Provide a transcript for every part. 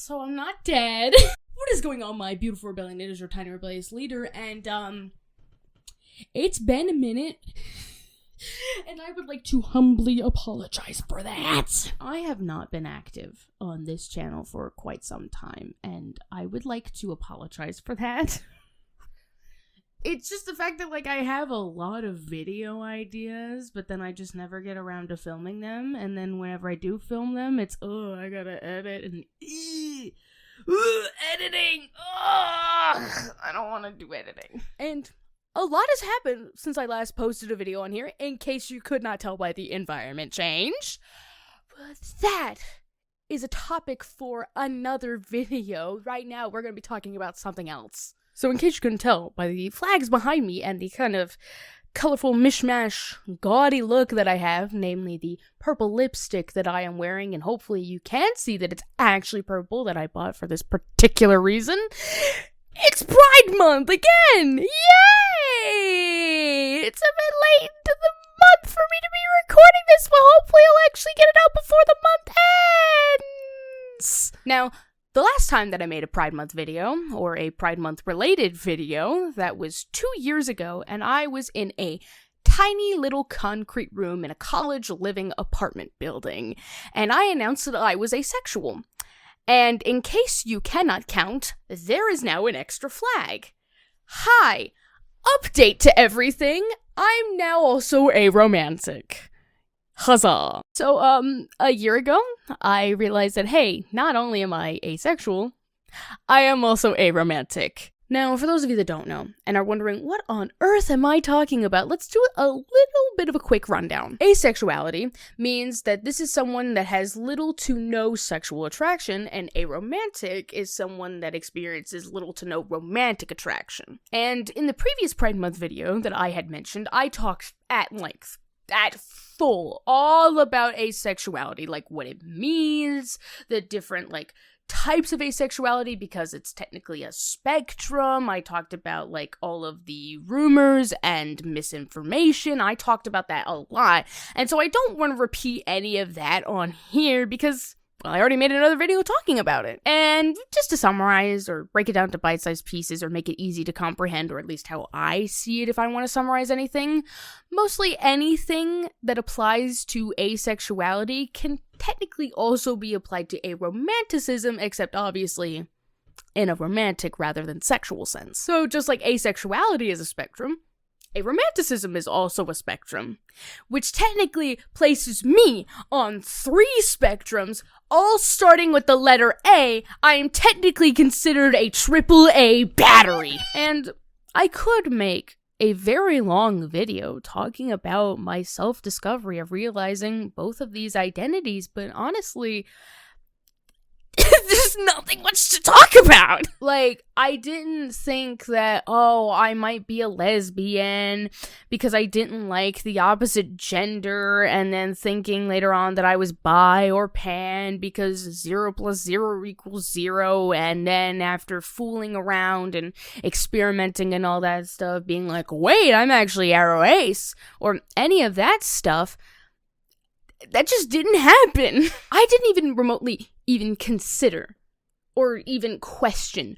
So I'm not dead. What is going on, my beautiful rebellion? It is your tiny rebellious leader, and it's been a minute, and I would like to humbly apologize for that. I have not been active on this channel for quite some time, and I would like to apologize for that. It's just the fact that, like, I have a lot of video ideas, but then I just never get around to filming them, and then whenever I do film them, it's, I gotta edit, and editing! I don't want to do editing. And a lot has happened since I last posted a video on here, in case you could not tell by the environment change. But that is a topic for another video. Right now, we're going to be talking about something else. So in case you couldn't tell by the flags behind me and the kind of colorful mishmash gaudy look that I have, namely the purple lipstick that I am wearing, and hopefully you can see that it's actually purple that I bought for this particular reason. It's Pride Month again! Yay! It's a bit late into the month for me to be recording this, but hopefully I'll actually get it out before the month ends! Now, the last time that I made a Pride Month video, or a Pride Month related video, that was 2 years ago, and I was in a tiny little concrete room in a college living apartment building, and I announced that I was asexual. And in case you cannot count, there is now an extra flag. Hi! Update to everything! I'm now also aromantic. Huzzah! So, a year ago, I realized that, hey, not only am I asexual, I am also aromantic. Now, for those of you that don't know, and are wondering, what on earth am I talking about? Let's do a little bit of a quick rundown. Asexuality means that this is someone that has little to no sexual attraction, and aromantic is someone that experiences little to no romantic attraction. And in the previous Pride Month video that I had mentioned, I talked at length, at full, all about asexuality, like what it means, the different, like, types of asexuality, because it's technically a spectrum. I talked about, like, all of the rumors and misinformation. I talked about that a lot, and so I don't want to repeat any of that on here, because, well, I already made another video talking about it. And just to summarize, or break it down to bite-sized pieces, or make it easy to comprehend, or at least how I see it if I want to summarize anything, mostly anything that applies to asexuality can technically also be applied to aromanticism, except obviously in a romantic rather than sexual sense. So just like asexuality is a spectrum, aromanticism is also a spectrum, which technically places me on 3 spectrums, all starting with the letter A. I am technically considered a AAA battery. And I could make a very long video talking about my self-discovery of realizing both of these identities, but honestly, there's nothing much to talk about. Like, I didn't think that, I might be a lesbian because I didn't like the opposite gender, and then thinking later on that I was bi or pan because 0 + 0 = 0, and then after fooling around and experimenting and all that stuff, being like, wait, I'm actually aroace, or any of that stuff. That just didn't happen. I didn't even remotely even consider or even question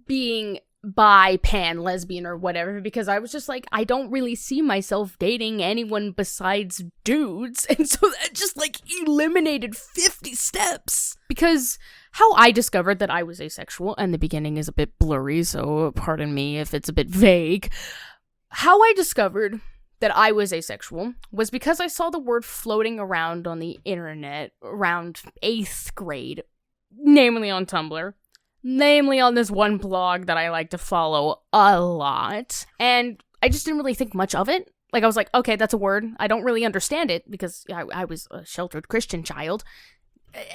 being bi, pan, lesbian, or whatever, because I was just like, I don't really see myself dating anyone besides dudes, and so that just, like, eliminated 50 steps. Because how I discovered that I was asexual, and the beginning is a bit blurry, so pardon me if it's a bit vague. How I discovered that I was asexual was because I saw the word floating around on the internet around 8th grade, namely on Tumblr, namely on this one blog that I like to follow a lot, and I just didn't really think much of it. Like, I was like, okay, that's a word. I don't really understand it, because I was a sheltered Christian child,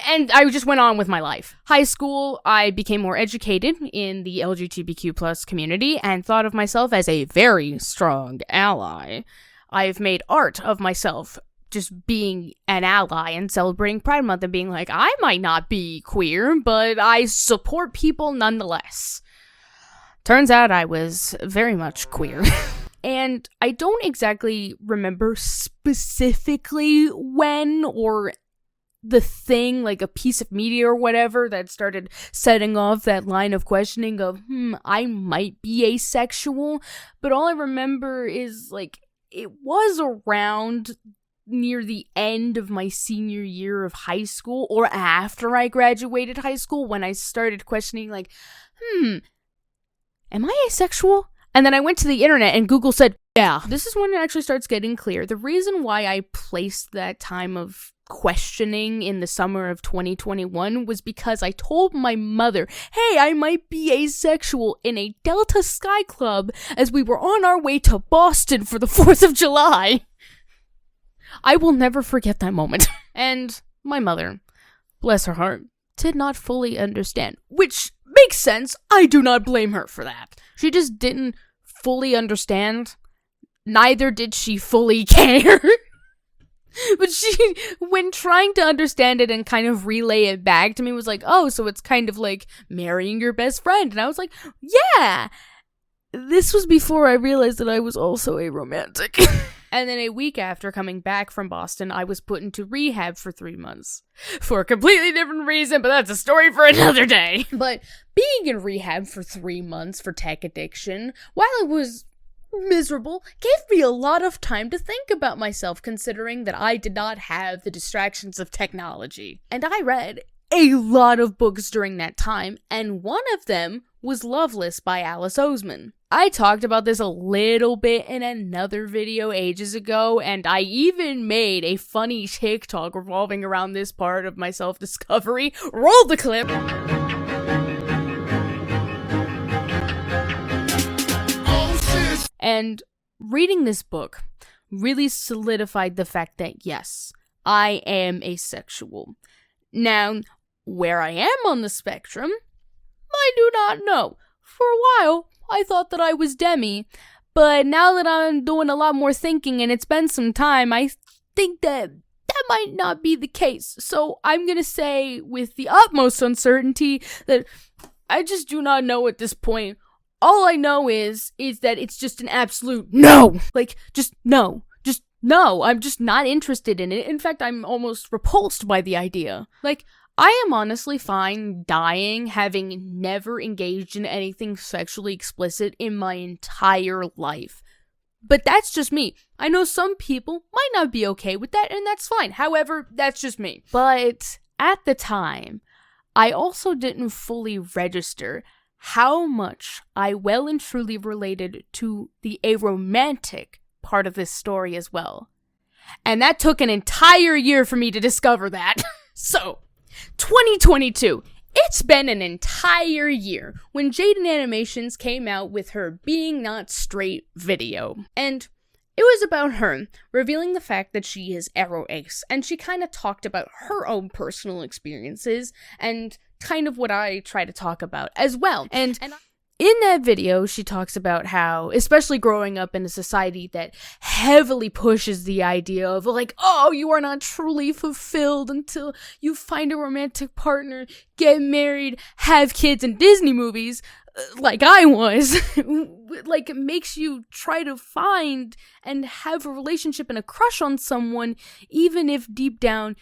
and I just went on with my life. High school, I became more educated in the LGBTQ+ community and thought of myself as a very strong ally. I've made art of myself just being an ally and celebrating Pride Month and being like, I might not be queer, but I support people nonetheless. Turns out I was very much queer. And I don't exactly remember specifically when or the thing, like a piece of media or whatever, that started setting off that line of questioning of, I might be asexual. But all I remember is, like, it was around near the end of my senior year of high school, or after I graduated high school, when I started questioning, like, am I asexual? And then I went to the internet and Google said, yeah. This is when it actually starts getting clear. The reason why I placed that time of questioning in the summer of 2021 was because I told my mother, hey, I might be asexual, in a Delta Sky Club as we were on our way to Boston for the 4th of July. I will never forget that moment. And my mother, bless her heart, did not fully understand, which makes sense. I do not blame her for that. She just didn't fully understand. Neither did she fully care. But she, when trying to understand it and kind of relay it back to me, was like, oh, so it's kind of like marrying your best friend. And I was like, yeah. This was before I realized that I was also aromantic. And then a week after coming back from Boston, I was put into rehab for 3 months. For a completely different reason, but that's a story for another day. But being in rehab for 3 months for tech addiction, while it was miserable, gave me a lot of time to think about myself, considering that I did not have the distractions of technology. And I read a lot of books during that time, and one of them was Loveless by Alice Oseman. I talked about this a little bit in another video ages ago, and I even made a funny TikTok revolving around this part of my self-discovery. Roll the clip! And reading this book really solidified the fact that, yes, I am asexual. Now, where I am on the spectrum, I do not know. For a while, I thought that I was demi, but now that I'm doing a lot more thinking and it's been some time, I think that might not be the case. So I'm gonna say with the utmost uncertainty that I just do not know at this point. All I know is that it's just an absolute no. Like, just no. Just no. I'm just not interested in it. In fact, I'm almost repulsed by the idea. Like, I am honestly fine dying having never engaged in anything sexually explicit in my entire life. But that's just me. I know some people might not be okay with that, and that's fine. However, that's just me. But at the time, I also didn't fully register how much I well and truly related to the aromantic part of this story as well. And that took an entire year for me to discover that. So, 2022. It's been an entire year when Jaden Animations came out with her Being Not Straight video. And it was about her revealing the fact that she is aro-ace, and she kind of talked about her own personal experiences and kind of what I try to talk about as well. And in that video, she talks about how, especially growing up in a society that heavily pushes the idea of, like, oh, you are not truly fulfilled until you find a romantic partner, get married, have kids in Disney movies, like I was, like, it makes you try to find and have a relationship and a crush on someone, even if deep down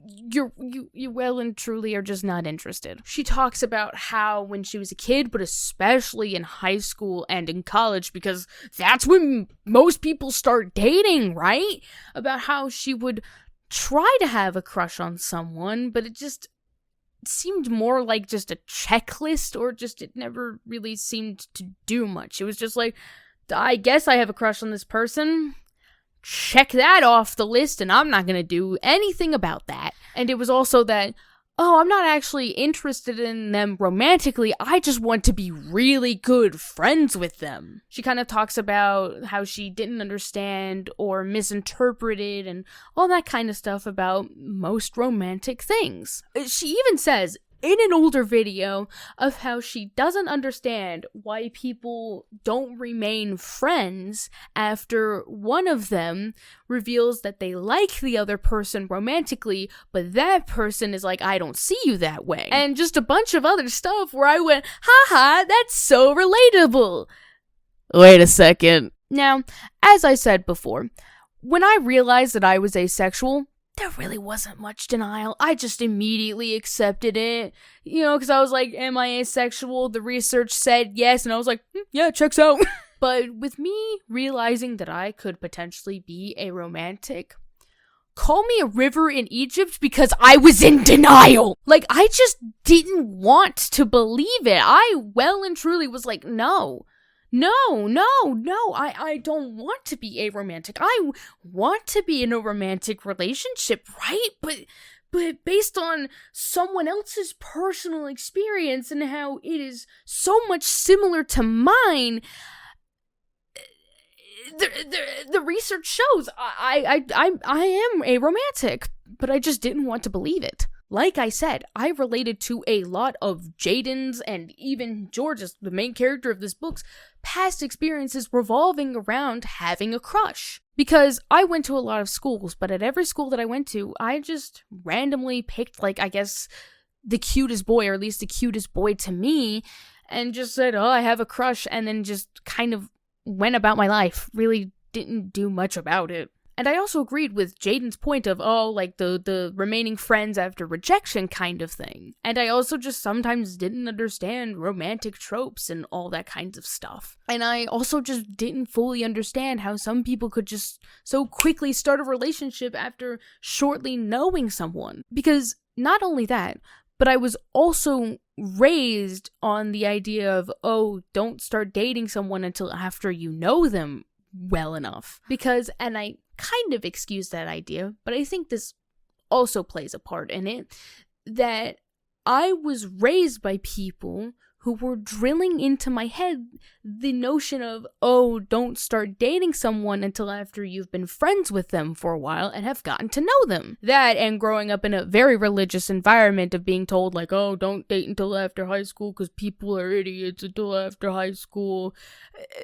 you well and truly are just not interested. She talks about how when she was a kid, but especially in high school and in college, because that's when most people start dating, right? About how she would try to have a crush on someone, but it just seemed more like just a checklist, or just it never really seemed to do much. It was just like, I guess I have a crush on this person. Check that off the list, and I'm not gonna do anything about that. And it was also that, oh, I'm not actually interested in them romantically, I just want to be really good friends with them. She kind of talks about how she didn't understand or misinterpreted and all that kind of stuff about most romantic things. She even says in an older video of how she doesn't understand why people don't remain friends after one of them reveals that they like the other person romantically, but that person is like, I don't see you that way. And just a bunch of other stuff where I went, haha, that's so relatable. Wait a second. Now, as I said before, when I realized that I was asexual, there really wasn't much denial. I just immediately accepted it, because I was like, am I asexual? The research said yes, and I was like, yeah, checks out. But with me realizing that I could potentially be aromantic, call me a river in Egypt, because I was in denial. Like, I just didn't want to believe it. I well and truly was like, no, I don't want to be aromantic. I want to be in a romantic relationship, right? But based on someone else's personal experience and how it is so much similar to mine, the research shows I am aromantic, but I just didn't want to believe it. Like I said, I related to a lot of Jaden's and even George's, the main character of this book's, past experiences revolving around having a crush. Because I went to a lot of schools, but at every school that I went to, I just randomly picked, I guess, the cutest boy, or at least the cutest boy to me, and just said, oh, I have a crush, and then just kind of went about my life. Really didn't do much about it. And I also agreed with Jaden's point of, the remaining friends after rejection kind of thing. And I also just sometimes didn't understand romantic tropes and all that kinds of stuff. And I also just didn't fully understand how some people could just so quickly start a relationship after shortly knowing someone. Because not only that, but I was also raised on the idea of, don't start dating someone until after you know them well enough. And I kind of excuse that idea, but I think this also plays a part in it, that I was raised by people who were drilling into my head the notion of, don't start dating someone until after you've been friends with them for a while and have gotten to know them. That, and growing up in a very religious environment of being told, don't date until after high school because people are idiots until after high school,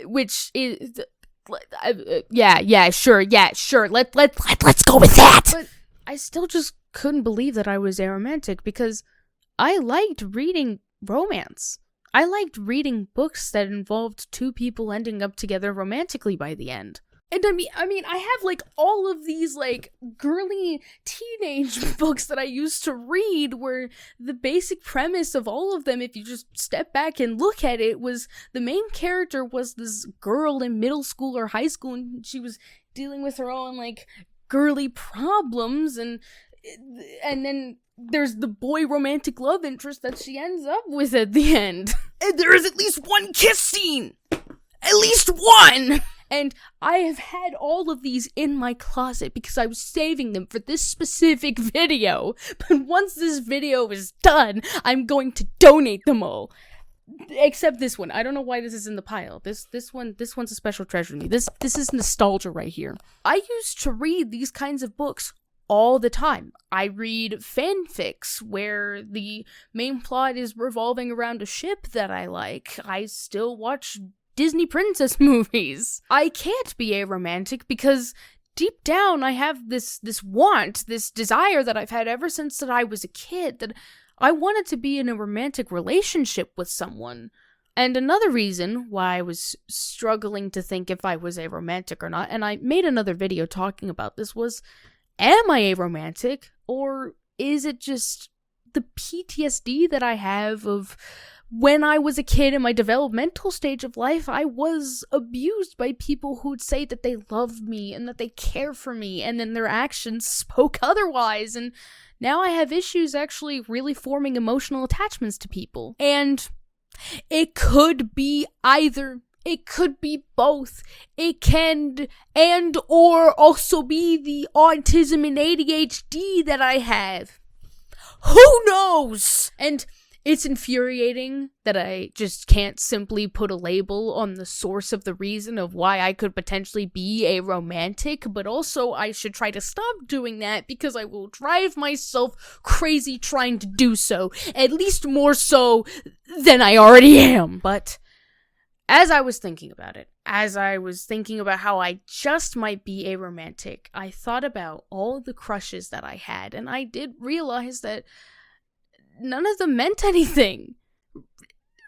which is... sure. Let's go with that. But I still just couldn't believe that I was aromantic, because I liked reading romance. I liked reading books that involved two people ending up together romantically by the end. And I mean, I have all of these girly teenage books that I used to read, where the basic premise of all of them, if you just step back and look at it, was the main character was this girl in middle school or high school, and she was dealing with her own girly problems, and then there's the boy romantic love interest that she ends up with at the end. And there is at least one kiss scene! At least one! And I have had all of these in my closet because I was saving them for this specific video. But once this video is done, I'm going to donate them all. Except this one. I don't know why this is in the pile. This one's a special treasure to me. This is nostalgia right here. I used to read these kinds of books all the time. I read fanfics where the main plot is revolving around a ship that I like. I still watch Disney princess movies. I can't be aromantic because deep down I have this want, this desire that I've had ever since that I was a kid, that I wanted to be in a romantic relationship with someone. And another reason why I was struggling to think if I was aromantic or not, and I made another video talking about this, was, am I aromantic, or is it just the PTSD that I have of when I was a kid in my developmental stage of life? I was abused by people who'd say that they love me and that they care for me, and then their actions spoke otherwise, and now I have issues actually really forming emotional attachments to people. And it could be either. It could be both. It can and or also be the autism and ADHD that I have. Who knows? And it's infuriating that I just can't simply put a label on the source of the reason of why I could potentially be aromantic, but also I should try to stop doing that because I will drive myself crazy trying to do so, at least more so than I already am. But as I was thinking about it, as I was thinking about how I just might be aromantic, I thought about all the crushes that I had, and I did realize that none of them meant anything.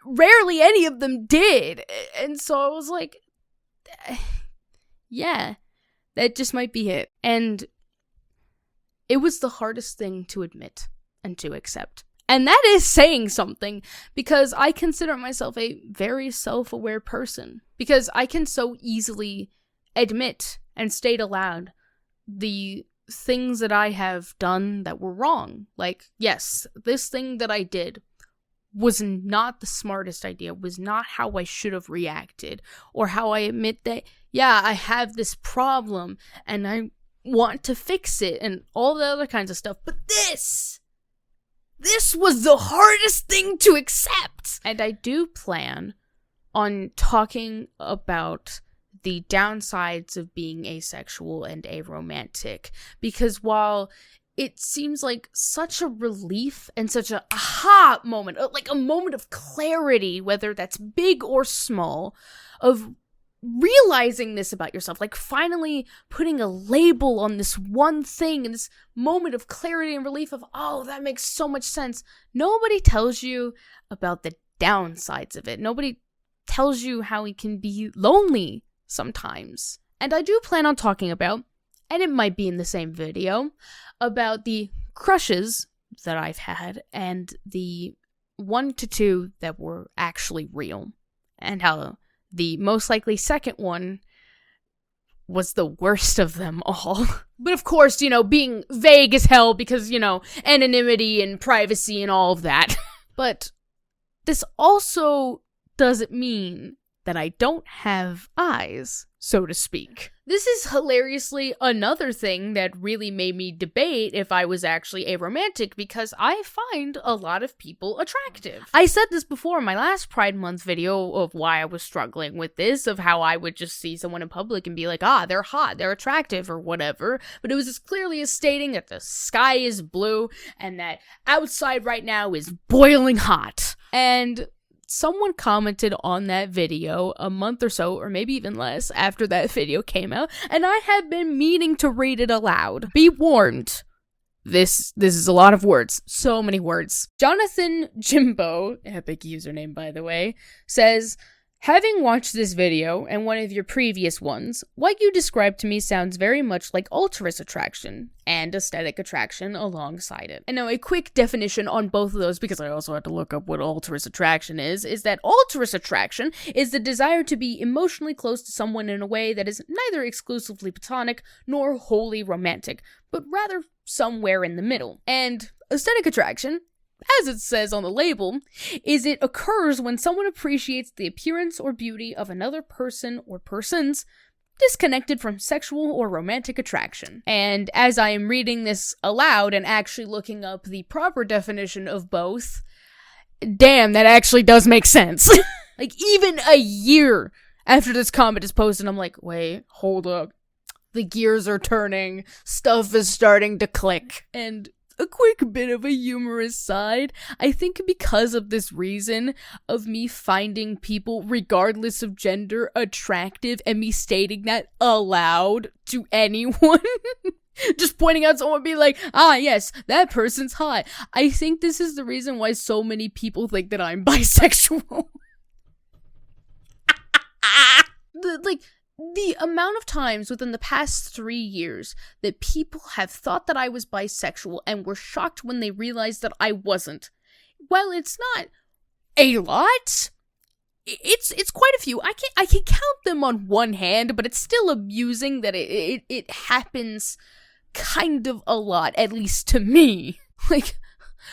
Rarely any of them did. And so I was like, yeah, that just might be it. And it was the hardest thing to admit and to accept. And that is saying something, because I consider myself a very self-aware person. Because I can so easily admit and state aloud the things that I have done that were wrong. Like, yes, this thing that I did was not the smartest idea, was not how I should have reacted, or how I admit that, yeah, I have this problem and I want to fix it and all the other kinds of stuff. But this was the hardest thing to accept. And I do plan on talking about the downsides of being asexual and aromantic, because while it seems like such a relief and such a aha moment, like a moment of clarity, whether that's big or small, of realizing this about yourself, like finally putting a label on this one thing, and this moment of clarity and relief of, oh, that makes so much sense. Nobody tells you about the downsides of it. Nobody tells you how it can be lonely sometimes. And I do plan on talking about, and it might be in the same video, about the crushes that I've had and the 1 to 2 that were actually real, and how the most likely second one was the worst of them all. But of course, being vague as hell because, anonymity and privacy and all of that. But this also doesn't mean that I don't have eyes, so to speak. This is hilariously another thing that really made me debate if I was actually aromantic, because I find a lot of people attractive. I said this before in my last Pride Month video of why I was struggling with this, of how I would just see someone in public and be like, they're hot, they're attractive, or whatever. But it was as clearly as stating that the sky is blue and that outside right now is boiling hot. And someone commented on that video a month or so, or maybe even less, after that video came out, and I had been meaning to read it aloud. Be warned. This is a lot of words. So many words. Jonathan Jimbo, epic username by the way, says, having watched this video and one of your previous ones, what you described to me sounds very much like altruist attraction and aesthetic attraction alongside it. And now a quick definition on both of those, because I also had to look up what altruist attraction is that altruist attraction is the desire to be emotionally close to someone in a way that is neither exclusively platonic nor wholly romantic, but rather somewhere in the middle. And aesthetic attraction, as it says on the label, is it occurs when someone appreciates the appearance or beauty of another person or persons disconnected from sexual or romantic attraction. And as I am reading this aloud and actually looking up the proper definition of both, damn, that actually does make sense. Like, even a year after this comment is posted, I'm like, wait, hold up. The gears are turning. Stuff is starting to click. And a quick bit of a humorous side, I think because of this reason of me finding people, regardless of gender, attractive, and me stating that aloud to anyone, just pointing out someone, be like, yes, that person's hot. I think this is the reason why so many people think that I'm bisexual. The amount of times within the past 3 years that people have thought that I was bisexual and were shocked when they realized that I wasn't. Well, it's not a lot. It's quite a few. I can count them on one hand, but it's still amusing that it happens kind of a lot, at least to me. Like,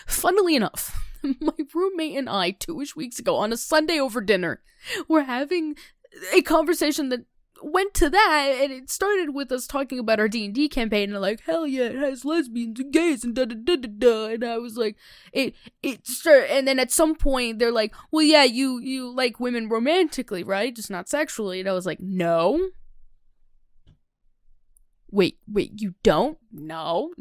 funnily enough, my roommate and I 2-ish weeks ago on a Sunday over dinner were having a conversation that went to that, and it started with us talking about our D&D campaign, and like, hell yeah, it has lesbians and gays and da-da-da-da-da, and I was like, it started, and then at some point, they're like, well, yeah, you like women romantically, right? Just not sexually, and I was like, no. Wait, you don't? No.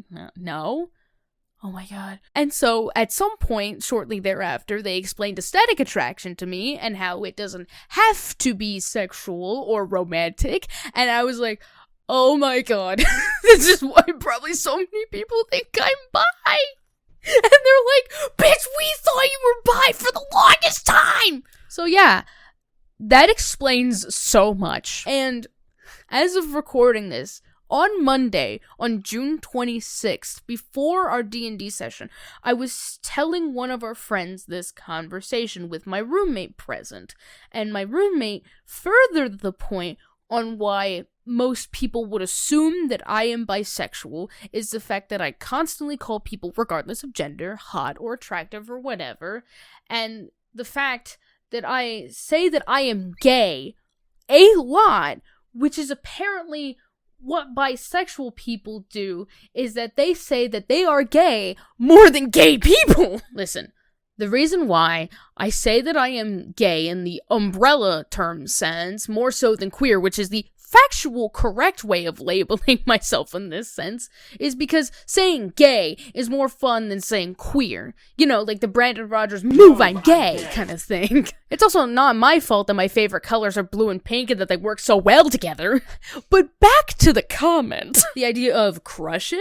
Oh my god. And so, at some point, shortly thereafter, they explained aesthetic attraction to me, and how it doesn't have to be sexual or romantic, and I was like, oh my god, this is why probably so many people think I'm bi! And they're like, bitch, we thought you were bi for the longest time! So yeah, that explains so much. And as of recording this, On Monday, on June 26th, before our D&D session, I was telling one of our friends this conversation with my roommate present, and my roommate furthered the point on why most people would assume that I am bisexual is the fact that I constantly call people, regardless of gender, hot or attractive or whatever, and the fact that I say that I am gay a lot, which is apparently what bisexual people do, is that they say that they are gay more than gay people. Listen, the reason why I say that I am gay in the umbrella term sense, more so than queer, which is the factual correct way of labeling myself in this sense, is because saying gay is more fun than saying queer. You know, like the Brandon Rogers "move, I'm gay" kind of thing. It's also not my fault that my favorite colors are blue and pink and that they work so well together. But back to the comment. The idea of crushes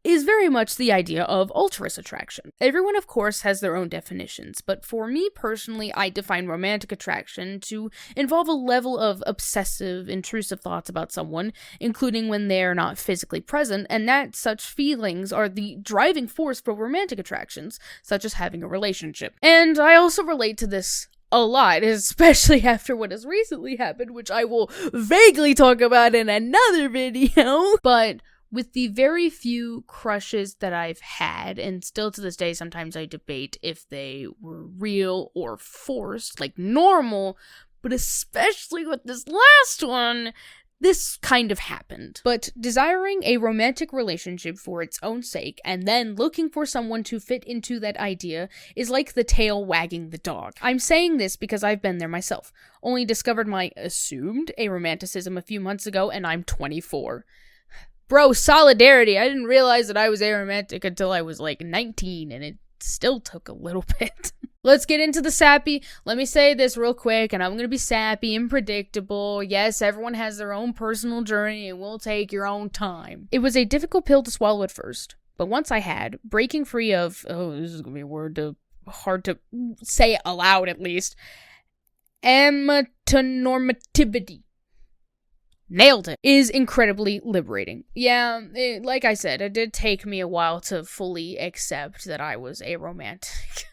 is very much the idea of altruist attraction. Everyone, of course, has their own definitions, but for me personally, I define romantic attraction to involve a level of obsessive, intrusive thoughts about someone, including when they're not physically present, and that such feelings are the driving force for romantic attractions, such as having a relationship. And I also relate to this a lot, especially after what has recently happened, which I will vaguely talk about in another video. But with the very few crushes that I've had, and still to this day sometimes I debate if they were real or forced, like normal, but especially with this last one, this kind of happened. But desiring a romantic relationship for its own sake, and then looking for someone to fit into that idea, is like the tail wagging the dog. I'm saying this because I've been there myself. Only discovered my assumed aromanticism a few months ago, and I'm 24. Bro, solidarity. I didn't realize that I was aromantic until I was like 19, and it still took a little bit. Let's get into the sappy. Let me say this real quick, and I'm gonna be sappy and predictable. Yes, everyone has their own personal journey, and will take your own time. It was a difficult pill to swallow at first, but once I had, breaking free of, this is gonna be a word hard to say aloud at least, amatonormativity. Nailed it. Is incredibly liberating. Yeah, like I said, it did take me a while to fully accept that I was aromantic.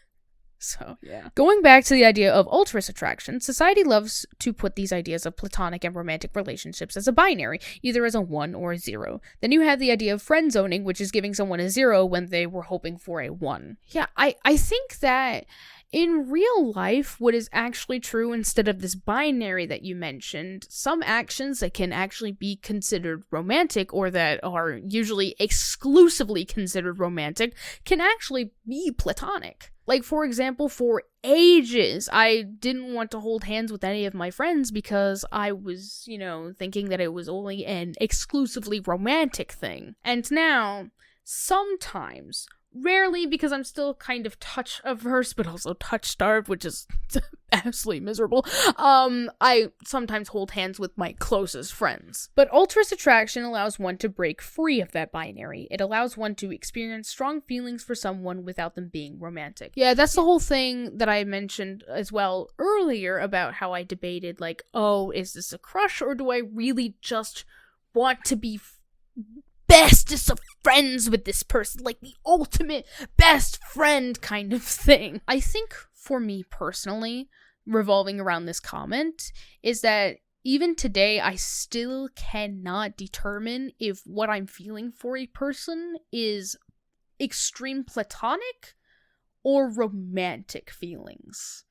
So, yeah. Going back to the idea of altruist attraction, society loves to put these ideas of platonic and romantic relationships as a binary, either as a 1 or a 0. Then you have the idea of friend zoning, which is giving someone a 0 when they were hoping for a 1. Yeah, I think that in real life, what is actually true instead of this binary that you mentioned, some actions that can actually be considered romantic or that are usually exclusively considered romantic can actually be platonic. Like, for example, for ages, I didn't want to hold hands with any of my friends because I was, thinking that it was only an exclusively romantic thing. And now, sometimes, rarely, because I'm still kind of touch-averse, but also touch-starved, which is absolutely miserable, I sometimes hold hands with my closest friends. But altruist attraction allows one to break free of that binary. It allows one to experience strong feelings for someone without them being romantic. Yeah, that's the whole thing that I mentioned as well earlier about how I debated, like, oh, is this a crush, or do I really just want to be bestest of friends with this person, like the ultimate best friend kind of thing. I think for me personally, revolving around this comment, is that even today I still cannot determine if what I'm feeling for a person is extreme platonic or romantic feelings.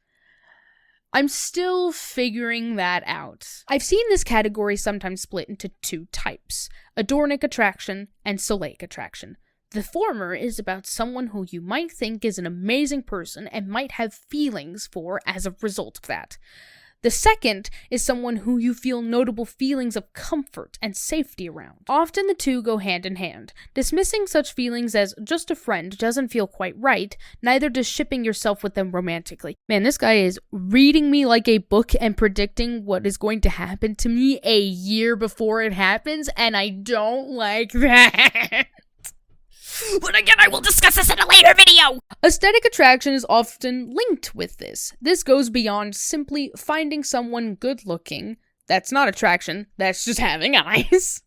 I'm still figuring that out. I've seen this category sometimes split into 2 types, adornic attraction and soleic attraction. The former is about someone who you might think is an amazing person and might have feelings for as a result of that. The second is someone who you feel notable feelings of comfort and safety around. Often the two go hand in hand. Dismissing such feelings as just a friend doesn't feel quite right, neither does shipping yourself with them romantically. Man, this guy is reading me like a book and predicting what is going to happen to me a year before it happens, and I don't like that. But again, I will discuss this in a later video! Aesthetic attraction is often linked with this. This goes beyond simply finding someone good looking. That's not attraction, that's just having eyes.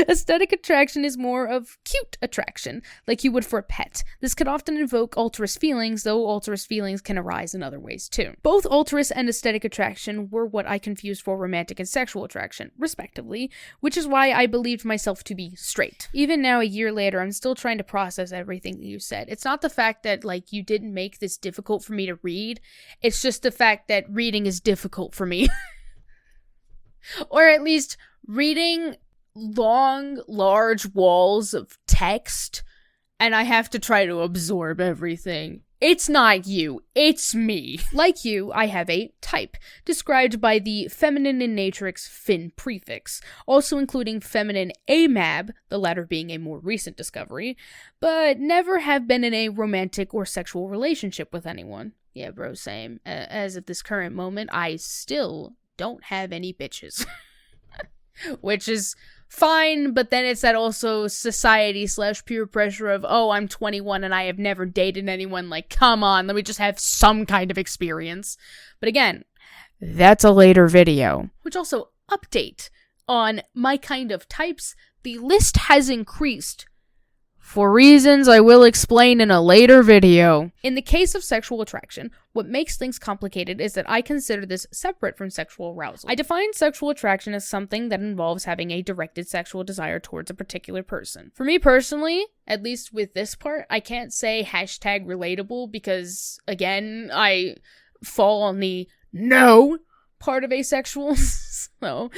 Aesthetic attraction is more of cute attraction, like you would for a pet. This could often invoke altruist feelings, though altruist feelings can arise in other ways too. Both altruist and aesthetic attraction were what I confused for romantic and sexual attraction, respectively, which is why I believed myself to be straight. Even now, a year later, I'm still trying to process everything that you said. It's not the fact that, like, you didn't make this difficult for me to read, it's just the fact that reading is difficult for me. Or at least reading long, large walls of text, and I have to try to absorb everything. It's not you, it's me. Like you, I have a type, described by the feminine in natrix fin prefix, also including feminine amab, the latter being a more recent discovery, but never have been in a romantic or sexual relationship with anyone. Yeah, bro, same. As of this current moment, I still don't have any bitches. Which is fine, but then it's that also society/peer pressure of, oh, I'm 21 and I have never dated anyone. Like, come on, let me just have some kind of experience. But again, that's a later video. Which also, update on my kind of types. The list has increased for reasons I will explain in a later video. In the case of sexual attraction, what makes things complicated is that I consider this separate from sexual arousal. I define sexual attraction as something that involves having a directed sexual desire towards a particular person. For me personally, at least with this part, I can't say hashtag relatable because, again, I fall on the no part of asexual. So,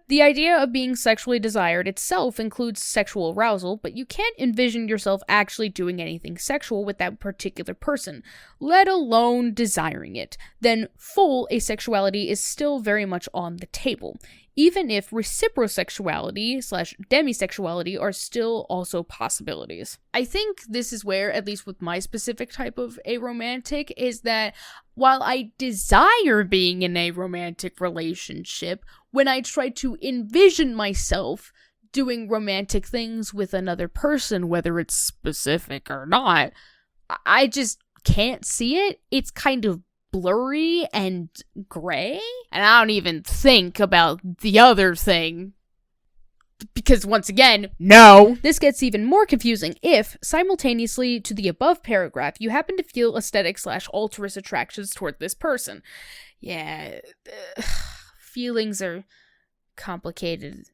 the idea of being sexually desired itself includes sexual arousal, but you can't envision yourself actually doing anything sexual with that particular person, let alone desiring it. Then full asexuality is still very much on the table, even if reciprosexuality/demisexuality are still also possibilities. I think this is where, at least with my specific type of aromantic, is that while I desire being in a romantic relationship, when I try to envision myself doing romantic things with another person, whether it's specific or not, I just can't see it. It's kind of blurry and gray, and I don't even think about the other thing. Because once again, no. This gets even more confusing if, simultaneously to the above paragraph, you happen to feel aesthetic/altruist attractions toward this person. Yeah, feelings are complicated.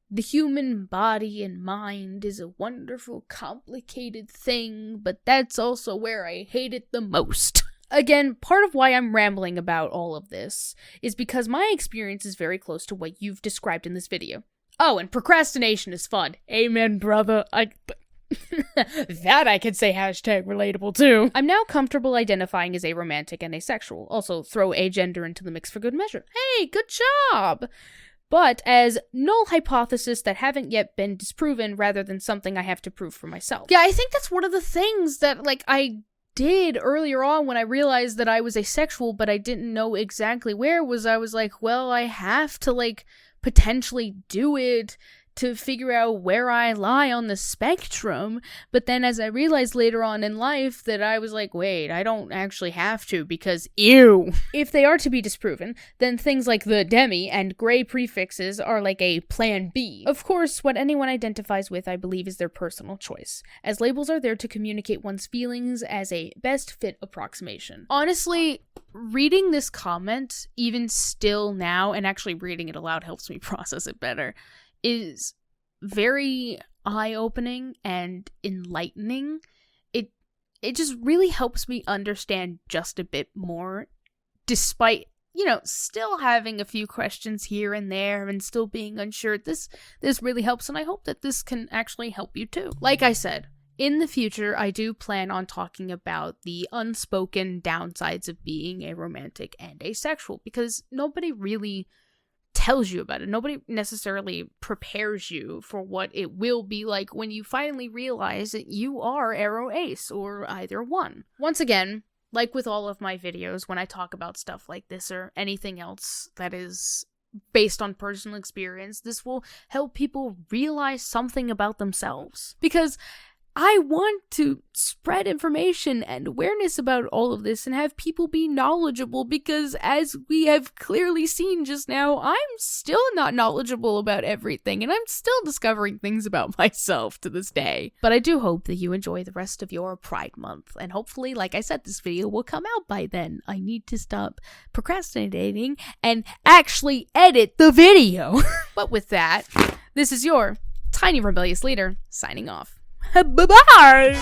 The human body and mind is a wonderful, complicated thing, but that's also where I hate it the most. Again, part of why I'm rambling about all of this is because my experience is very close to what you've described in this video. Oh, and procrastination is fun. Amen, brother. That I could say hashtag relatable too. I'm now comfortable identifying as aromantic and asexual. Also, throw agender into the mix for good measure. Hey, good job! But as null hypothesis that haven't yet been disproven rather than something I have to prove for myself. Yeah, I think that's one of the things that, like, I did earlier on when I realized that I was asexual, but I didn't know exactly where I was like, well, I have to, like, potentially do it to figure out where I lie on the spectrum. But then as I realized later on in life that I was like, wait, I don't actually have to because ew. If they are to be disproven, then things like the demi and gray prefixes are like a plan B. Of course, what anyone identifies with, I believe, is their personal choice, as labels are there to communicate one's feelings as a best fit approximation. Honestly, reading this comment, even still now, and actually reading it aloud helps me process it better, is very eye-opening and enlightening. It just really helps me understand just a bit more, despite, still having a few questions here and there and still being unsure. This really helps, and I hope that this can actually help you too. Like I said, in the future, I do plan on talking about the unspoken downsides of being aromantic and asexual, because nobody really tells you about it. Nobody necessarily prepares you for what it will be like when you finally realize that you are aro-ace, or either one. Once again, like with all of my videos, when I talk about stuff like this or anything else that is based on personal experience, this will help people realize something about themselves. Because I want to spread information and awareness about all of this and have people be knowledgeable, because as we have clearly seen just now, I'm still not knowledgeable about everything and I'm still discovering things about myself to this day. But I do hope that you enjoy the rest of your Pride Month, and hopefully, like I said, this video will come out by then. I need to stop procrastinating and actually edit the video. But with that, this is your tiny rebellious leader signing off. Bye-bye!